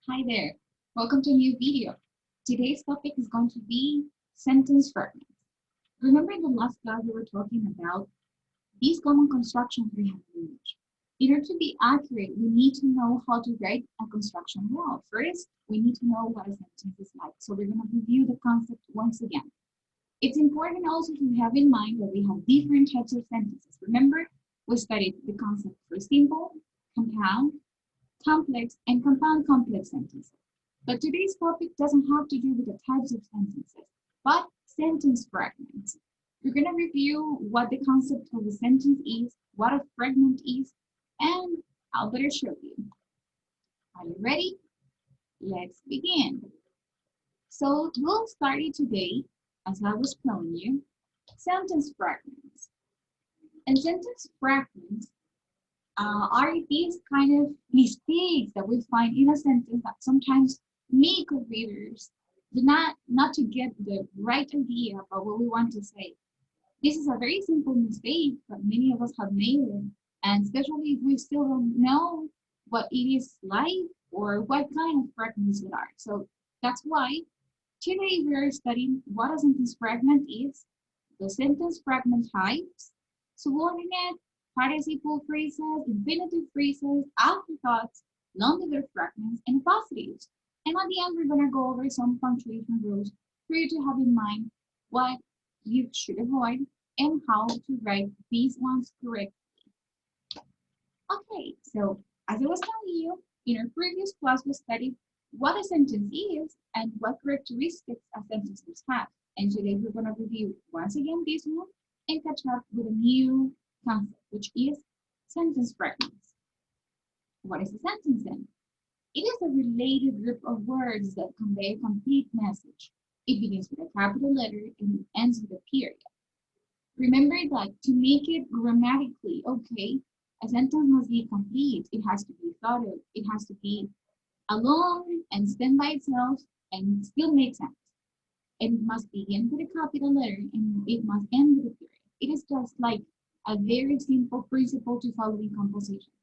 Hi there. Welcome to a new video. Today's topic is going to be sentence fragments. Remember in the last class we were talking about these common constructions we have in English. In order to be accurate, we need to know how to write a construction well. First, we need to know what a sentence is like. So we're going to review the concept once again. It's important also to have in mind that we have different types of sentences. Remember, we studied the concept for simple, compound, complex, and compound complex sentences. But today's topic doesn't have to do with the types of sentences, but sentence fragments. We're going to review what the concept of a sentence is, what a fragment is, and I'll better show you. Are you ready? Let's begin. So we'll start it today, as I was telling you, sentence fragments. And sentence fragments are these kind of mistakes that we find in a sentence that sometimes make readers not to get the right idea about what we want to say. This is a very simple mistake, but many of us have made it, and especially if we still don't know what it is like or what kind of fragments it are. So that's why today we're studying what a sentence fragment is, the sentence fragment types, subordinate, participle phrases, infinitive phrases, afterthoughts, non-negative fragments, and positives. And at the end, we're going to go over some punctuation rules for you to have in mind what you should avoid and how to write these ones correctly. Okay, so as I was telling you, in our previous class, we studied what a sentence is and what characteristics a sentence must have. And today we're going to review once again this one and catch up with a new concept, which is sentence fragments. What is a sentence then? It is a related group of words that convey a complete message. It begins with a capital letter and it ends with a period. Remember that to make it grammatically okay, a sentence must be complete. It has to be thought of. It has to be alone and stand by itself and still make sense. It must begin with a capital letter and it must end with a period. It is just like a very simple principle to follow in composition.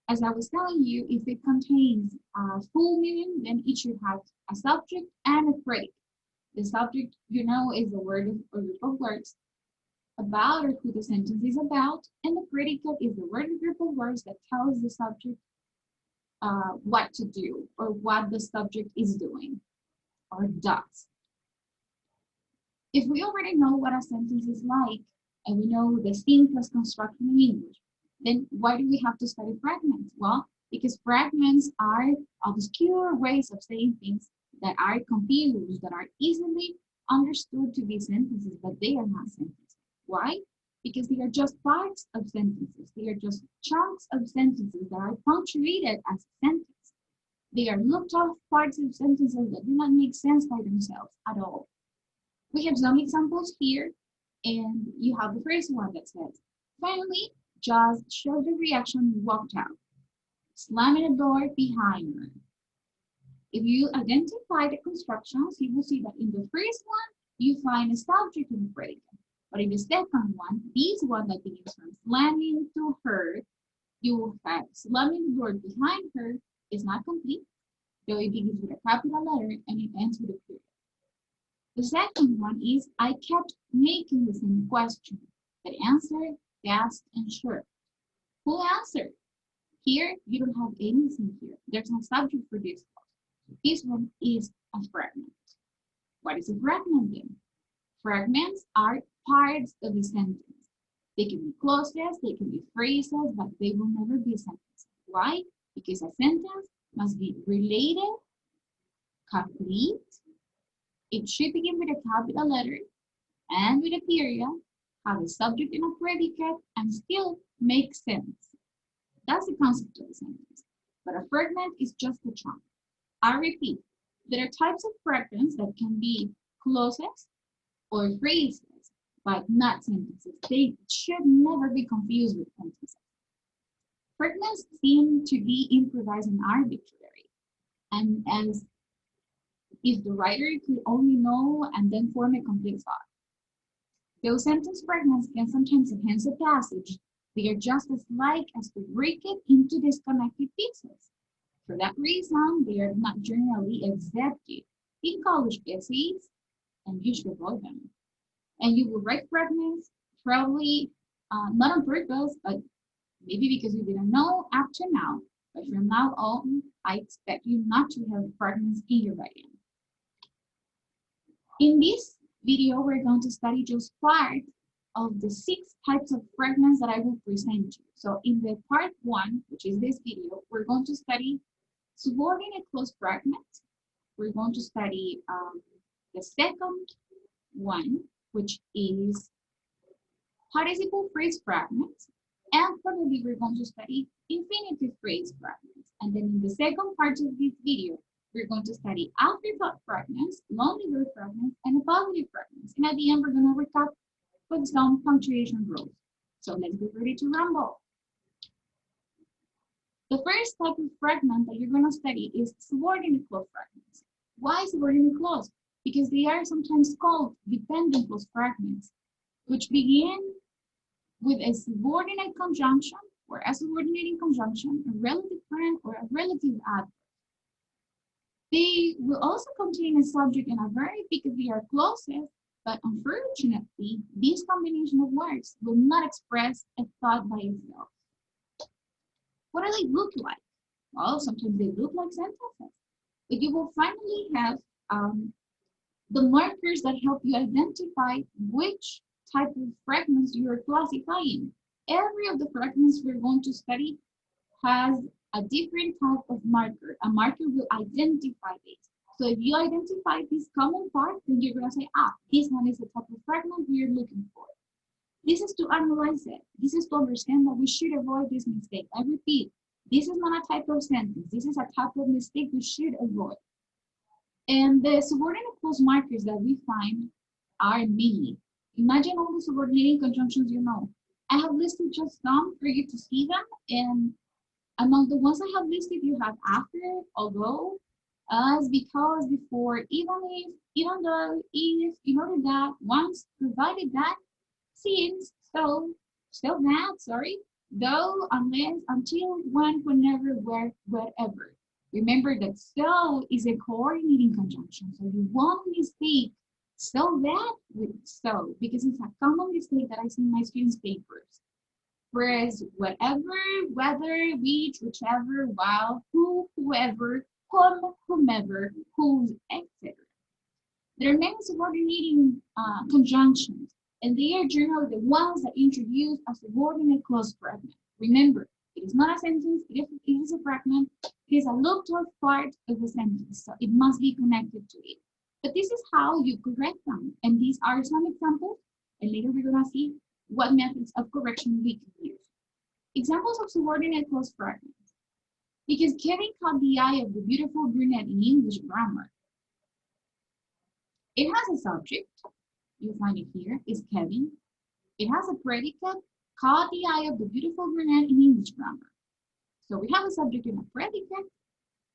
As I was telling you, if it contains a full meaning, then it should have a subject and a predicate. The subject, is the word or group of words about or who the sentence is about, and the predicate is the word or group of words that tells the subject what to do or what the subject is doing or does. If we already know what a sentence is like, and we know the simplest construction in English, then why do we have to study fragments? Well, because fragments are obscure ways of saying things that are confused, that are easily understood to be sentences, but they are not sentences. Why? Because they are just parts of sentences. They are just chunks of sentences that are punctuated as a sentence. They are looked off parts of sentences that do not make sense by themselves at all. We have some examples here, and you have the first one that says, finally, just showed the reaction and walked out, slamming the door behind her. If you identify the constructions, you will see that in the first one, you find a subject and a predicate. But in the second one, this one that begins from slamming to her, you will have slamming the door behind her is not complete, though it begins with a capital letter and it ends with a period. The second one is I kept making the same question. The answer, fast and short. Who answered? Here, you don't have anything here. There's no subject for this one. This one is a fragment. What is a fragment then? Fragments are parts of a sentence. They can be clauses, they can be phrases, but they will never be sentences. Why? Because a sentence must be related, complete. It should begin with a capital letter and with a period, have a subject and a predicate, and still make sense. That's the concept of a sentence. But a fragment is just a chunk. I repeat, there are types of fragments that can be clauses or phrases, but not sentences. They should never be confused with sentences. Fragments seem to be improvised and arbitrary, and as if the writer could only know and then form a complete thought. Though sentence fragments can sometimes enhance a passage, they are just as like as to break it into disconnected pieces. For that reason, they are not generally accepted in college essays, and you should avoid them. And you will write fragments, probably not on purpose, but maybe because you didn't know up to now. But from now on, I expect you not to have fragments in your writing. In this video, we're going to study just part of the 6 types of fragments that I will present you. So in the part 1, which is this video, we're going to study subordinate clause fragments. We're going to study the second one, which is participle phrase fragments. And finally, we're going to study infinitive phrase fragments. And then in the second part of this video, we're going to study afterthought fragments, lonely word fragments, and apology fragments. And at the end, we're going to recap with some punctuation rules. So let's get ready to rumble. The first type of fragment that you're going to study is subordinate clause fragments. Why subordinate clause? Because they are sometimes called dependent clause fragments, which begin with a subordinate conjunction or a subordinating conjunction, a relative parent, or a relative adverb. They will also contain a subject and a verb because they are clauses, but unfortunately, this combination of words will not express a thought by itself. What do they look like? Well, sometimes they look like sentences, but you will finally have the markers that help you identify which type of fragments you are classifying. Every of the fragments we're going to study has a different type of marker. A marker will identify this. So if you identify this common part, then you're going to say, this one is the type of fragment we are looking for. This is to analyze it. This is to understand that we should avoid this mistake. I repeat, this is not a type of sentence. This is a type of mistake we should avoid. And the subordinate clause markers that we find are many. Imagine all the subordinating conjunctions you know. I have listed just some for you to see them. And among the ones I have listed, you have after, although, as, because, before, even if, even though, if, in order that, once, provided that, since, so, still that, sorry, though, unless, until, when, whenever, where, wherever. Remember that so is a coordinating conjunction, so you won't mistake so that with so, because it's a common mistake that I see in my students' papers. Whereas whatever, whether, which, whichever, while, who, whoever, whom, whomever, whose, etc. There are many subordinating conjunctions, and they are generally the ones that introduce a subordinate clause fragment. Remember, it is not a sentence, it is a fragment, it is a looked-at part of a sentence, so it must be connected to it. But this is how you correct them, and these are some examples, and later we're going to see what methods of correction we can use. Examples of subordinate clause fragments. Because Kevin caught the eye of the beautiful brunette in English grammar. It has a subject, you'll find it here, is Kevin. It has a predicate, caught the eye of the beautiful brunette in English grammar. So we have a subject and a predicate,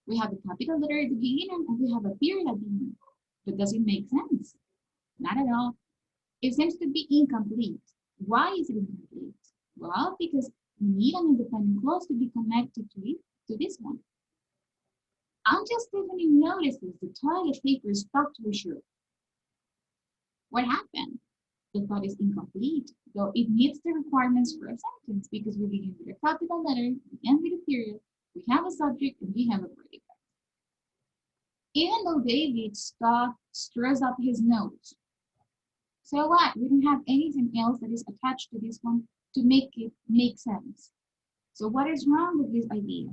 we have a capital letter at the beginning, and we have a period at the end. But does it make sense? Not at all. It seems to be incomplete. Why is it incomplete? Well, because we need an independent clause to be connected to it, to this one. Until Stephanie notices the toilet paper stuck to her shirt. What happened? The thought is incomplete, though it meets the requirements for a sentence because we begin with a capital letter, we end with a period, we have a subject, and we have a predicate. Even though David stirs up his nose. So what? We don't have anything else that is attached to this one to make it make sense. So what is wrong with these ideas?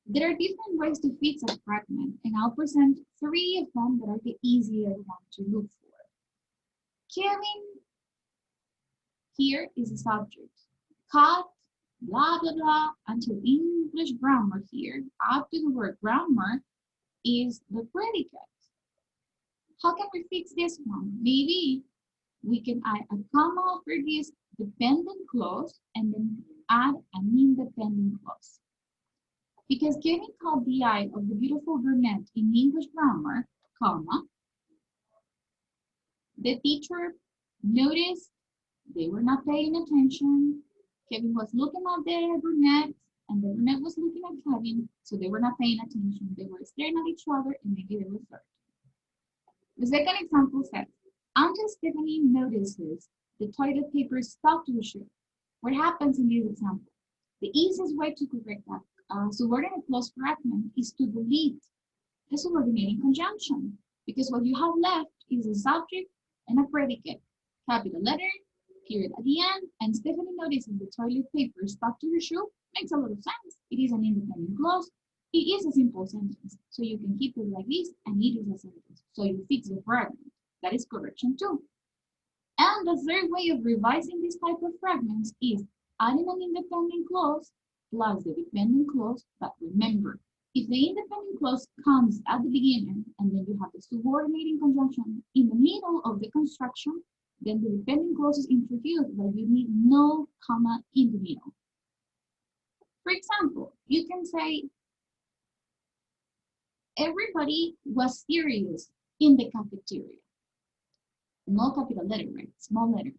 There are different ways to fix a fragment, and I'll present 3 of them that are the easier one to look for. Kevin, here is a subject. Cut, blah, blah, blah, until English grammar here, up to the word grammar, is the predicate. How can we fix this one? Maybe we can add a comma for this dependent clause and then add an independent clause. Because Kevin caught the eye of the beautiful brunette in English grammar, comma, the teacher noticed they were not paying attention. Kevin was looking at the brunette and the brunette was looking at Kevin, so they were not paying attention. They were staring at each other, and maybe they were flirting. The second example says, until Stephanie notices the toilet paper stuck to her shoe. What happens in this example? The easiest way to correct that subordinate clause fragment is to delete the subordinating conjunction, because what you have left is a subject and a predicate, capital letter, period at the end, and Stephanie noticing the toilet paper stuck to her shoe makes a lot of sense. It is an independent clause. It is a simple sentence, so you can keep it like this, and it is a sentence. So you fix the fragment. That is correction 2. And the third way of revising this type of fragments is adding an independent clause plus the dependent clause, but remember, if the independent clause comes at the beginning and then you have the subordinating conjunction in the middle of the construction, then the dependent clause is introduced, but you need no comma in the middle. For example, you can say, everybody was serious in the cafeteria. No capital letter, right? Small letter.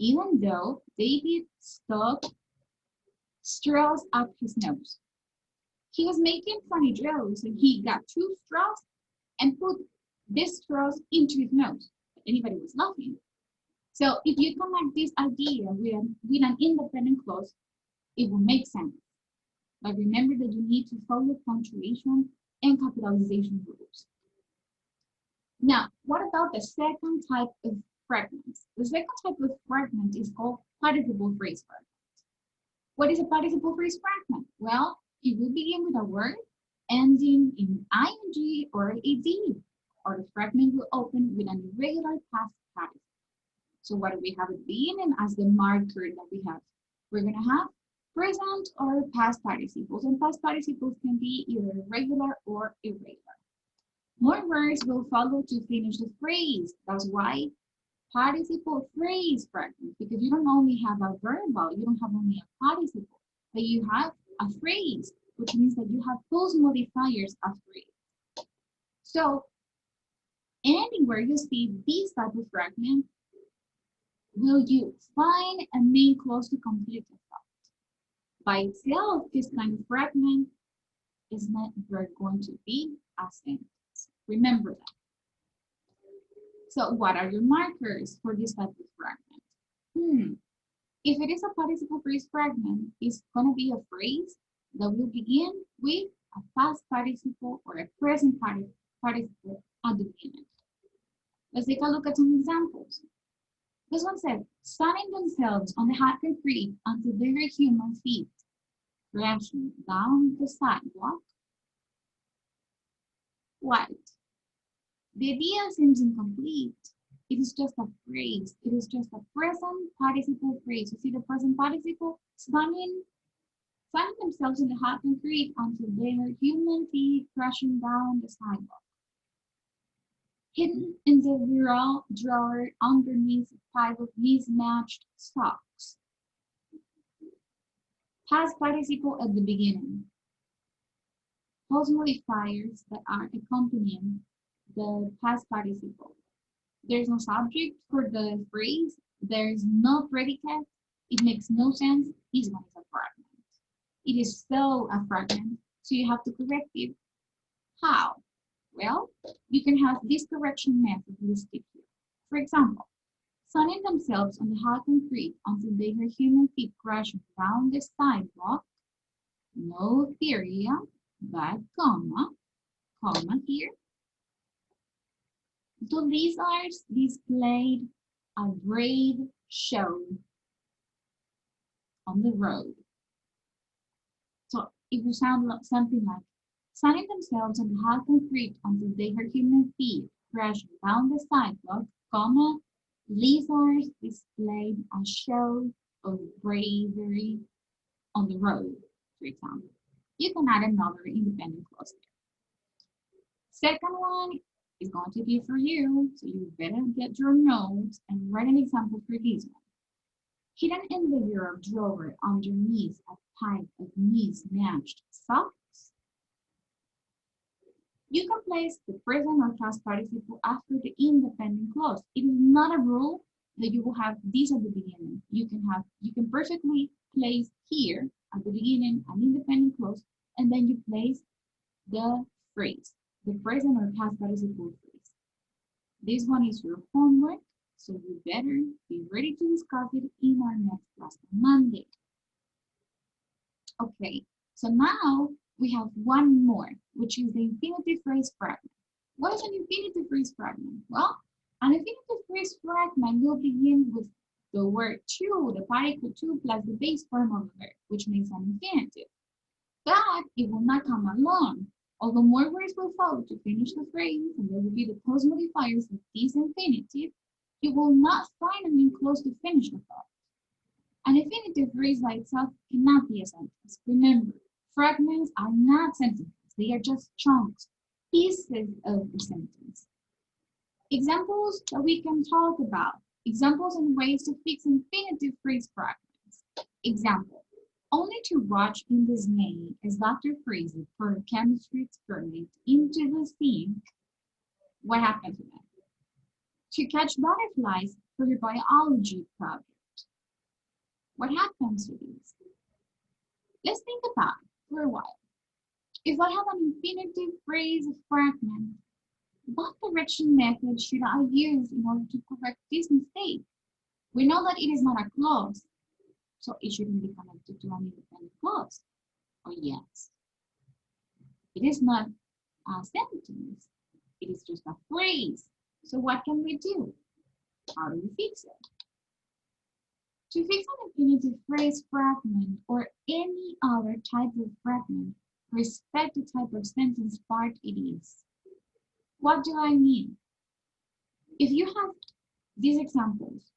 Even though David stuck straws up his nose. He was making funny jokes, and he got 2 straws and put these straws into his nose. Anybody was laughing. So if you connect this idea with an independent clause, it will make sense. But remember that you need to follow punctuation and capitalization rules. Now, what about the second type of fragments? The second type of fragment is called participle phrase fragment. What is a participle phrase fragment? Well, it will begin with a word ending in ing or ed, or the fragment will open with an irregular past participle. So what do we have at the beginning as the marker that we have? We're going to have present or past participles, and past participles can be either regular or irregular. More words will follow to finish the phrase. That's why participle phrase fragment, because you don't only have a verbal, you don't have only a participle, but you have a phrase, which means that you have those modifiers after it. So anywhere you see this type of fragment, will you find a main clause to complete the thought? By itself, this kind of fragment is not going to be a sentence. Remember that. So what are your markers for this type of fragment? If it is a participle phrase fragment, it's going to be a phrase that will begin with a past participle or a present participle at the beginning. Let's take a look at some examples. This one said, sunning themselves on the hot concrete until their human feet crashing down the sidewalk. What? The idea seems incomplete. It is just a phrase. It is just a present participle phrase. You see the present participle? Sunning themselves in the hot concrete until their human feet crashing down the sidewalk. Hidden in the bureau drawer underneath a pile of mismatched socks. Past participle at the beginning. Pause modifiers that are accompanying the past participle. There's no subject for the phrase. There's no predicate. It makes no sense. This one is a fragment. It is so a fragment, so you have to correct it. How? Well, you can have this correction method listed here. For example, sunning themselves on the hot concrete until they hear human feet crashing down the sidewalk. No theory, but comma here. The lizards displayed a brave show on the road. So it will sound like something like, sunning themselves on the hot concrete until they heard human feet crashing down the sidewalk, comma, lizards displayed a show of bravery on the road, for example. You can add another independent clause there. Second one is going to be for you, so you better get your notes and write an example for this one. Hidden in the bureau drawer underneath a pile of mismatched socks. You can place the present or past participle after the independent clause. It is not a rule that you will have this at the beginning. You can perfectly place here at the beginning an independent clause, and then you place the phrase, the present or past participle phrase. This one is your homework, so you better be ready to discuss it in our next class on Monday. Okay, so now we have one more, which is the infinitive phrase fragment. What is an infinitive phrase fragment? Well, an infinitive phrase fragment will begin with the word to, the particle to, plus the base form of the verb, which makes an infinitive. But it will not come alone. Although more words will follow to finish the phrase, and there will be the close modifiers of this infinitive, you will not find a main clause to finish the thought. An infinitive phrase by itself cannot be a sentence. Remember, fragments are not sentences. They are just chunks, pieces of the sentence. Examples that we can talk about. Examples and ways to fix infinitive phrase fragments. Example. Only to watch in dismay as Dr. Freezer for a chemistry experiment into the sink. What happened to them? To catch butterflies for her biology project. What happens to these? Let's think about it for a while. If I have an infinitive phrase fragment, what correction method should I use in order to correct this mistake? We know that it is not a clause, so it shouldn't be connected to an independent clause. Oh yes. It is not a sentence. It is just a phrase. So what can we do? How do we fix it? To fix an infinitive phrase fragment or any other type of fragment, respect the type of sentence part it is. What do I mean? If you have these examples,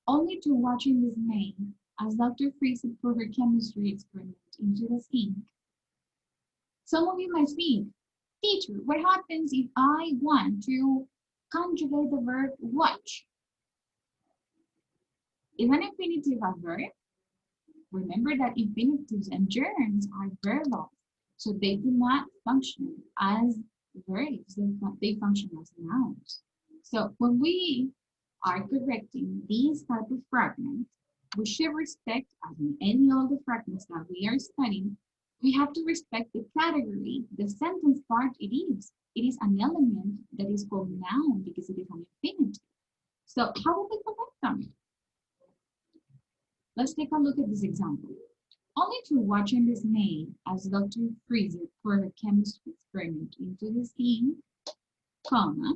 only to watch in dismay as Dr. Freezer for her chemistry experiment into the sink. Some of you might think, teacher, what happens if I want to conjugate the verb watch? Is an infinitive a verb? Remember that infinitives and gerunds are verbal, so they do not function as verbs, they function as nouns. So when we are correcting these type of fragments, we should respect, as in any other fragments that we are studying, we have to respect the category, the sentence part it is. It is an element that is called noun because it is an infinitive. So how will we correct them? Let's take a look at this example. Only to watch in dismay as Dr. Freezer for her chemistry experiment into the sink, comma,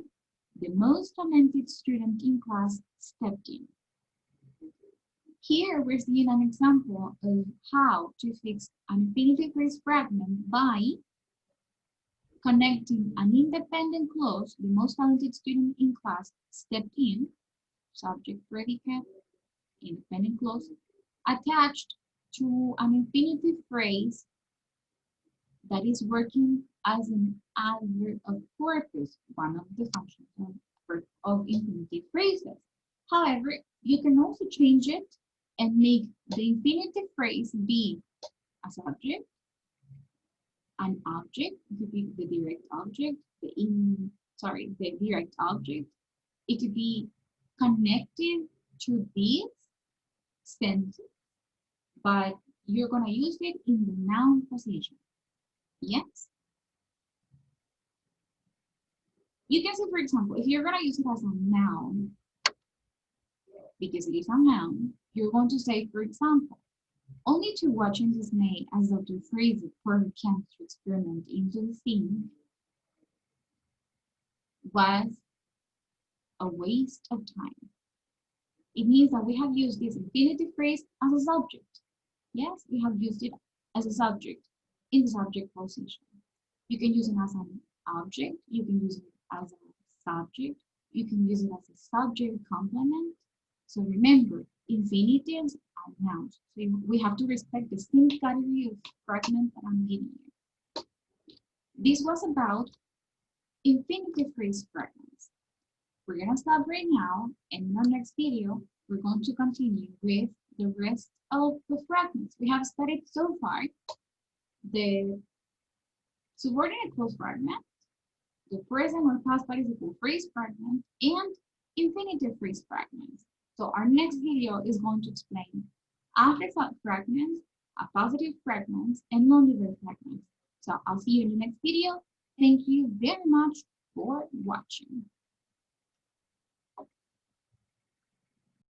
the most talented student in class stepped in. Here we're seeing an example of how to fix an infinitive phrase fragment by connecting an independent clause, the most talented student in class stepped in, subject, predicate, independent clause, attached to an infinitive phrase that is working as an adverb of purpose, one of the functions of infinitive phrases. However, you can also change it and make the infinitive phrase be a subject, an object, it could be the direct object, the direct object. It could be connected to this sentence, but you're going to use it in the noun position. Yes? You can say, for example, if you're going to use it as a noun, because it is a noun, you're going to say, for example, only to watch in dismay as Dr. Freezer for her chemistry experiment into the sink was a waste of time. It means that we have used this infinitive phrase as a subject. Yes, we have used it as a subject in the subject position. You can use it as an object, you can use it as a subject, you can use it as a subject complement. So remember, infinitives are nouns. So we have to respect the same category of fragment that I'm giving you. This was about infinitive phrase fragments. We're going to stop right now, and in our next video, we're going to continue with the rest of the fragments. We have studied so far the subordinate clause fragment, the present or past participle phrase fragment, and infinitive phrase fragments. So our next video is going to explain after-thought fragments, positive fragments, and non-diverse fragments. So I'll see you in the next video. Thank you very much for watching.